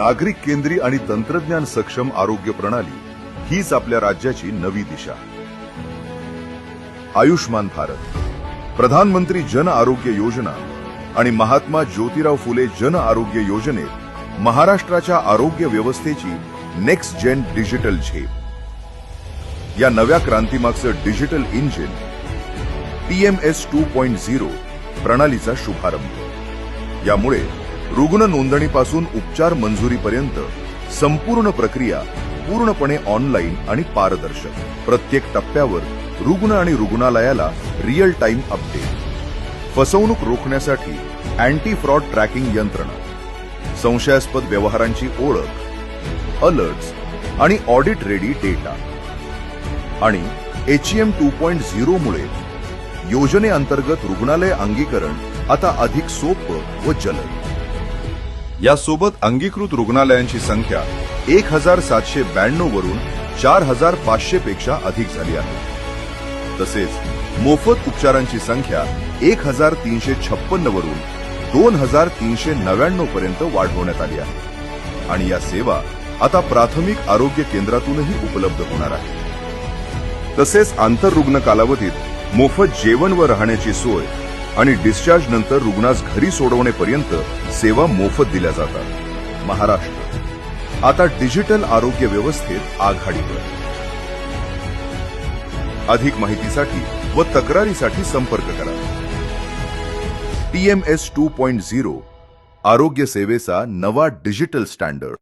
नागरिक केंद्री आणि तंत्रज्ञान सक्षम आरोग्य प्रणाली हीच आपल्या राज्याची नवी दिशा. आयुष्मान भारत, प्रधानमंत्री जन आरोग्य योजना आणि महात्मा ज्योतिराव फुले जन आरोग्य योजनेत महाराष्ट्राच्या आरोग्य व्यवस्थेची नेक्स्ट जेन डिजिटल झेप. या नव्या क्रांतीमागचं डिजिटल इंजिन TMS 2.0 प्रणालीचा शुभारंभ. यामुळे रुग्ण नोंदणीपासून उपचार मंजुरीपर्यंत संपूर्ण प्रक्रिया पूर्णपणे ऑनलाईन आणि पारदर्शक. प्रत्येक टप्प्यावर रुग्ण आणि रुग्णालयाला रिअल टाइम अपडेट. फसवणूक रोखण्यासाठी अँटी फ्रॉड ट्रॅकिंग यंत्रणा, संशयास्पद व्यवहारांची ओळख, अलर्ट्स आणि ऑडिट रेडी डेटा. आणि HEM 2.0 मुळे योजनेअंतर्गत रुग्णालय अंगीकरण आता अधिक सोपं व जलद. यासोबत अंगीकृत रुग्णालयांची संख्या 1792 वरून 4500 पेक्षा अधिक झाली आहे. तसेच मोफत उपचारांची संख्या 1356 वरून 2399 पर्यंत वाढवण्यात आली आहे. आणि या सेवा आता प्राथमिक आरोग्य केंद्रातूनही उपलब्ध होणार आहे. तसेच आंतररुग्ण कालावधीत मोफत जेवण व राहण्याची सोय आणि डिस्चार्ज नंतर रुग्णास घरी सोडवण्यापर्यंत सेवा मोफत दिल्या जातात. महाराष्ट्र आता डिजिटल आरोग्य व्यवस्थेत आघाडीवर. अधिक माहितीसाठी व तक्रारीसाठी संपर्क करा. TMS 2.0 आरोग्य सेवेचा नवा डिजिटल स्टँडर्ड.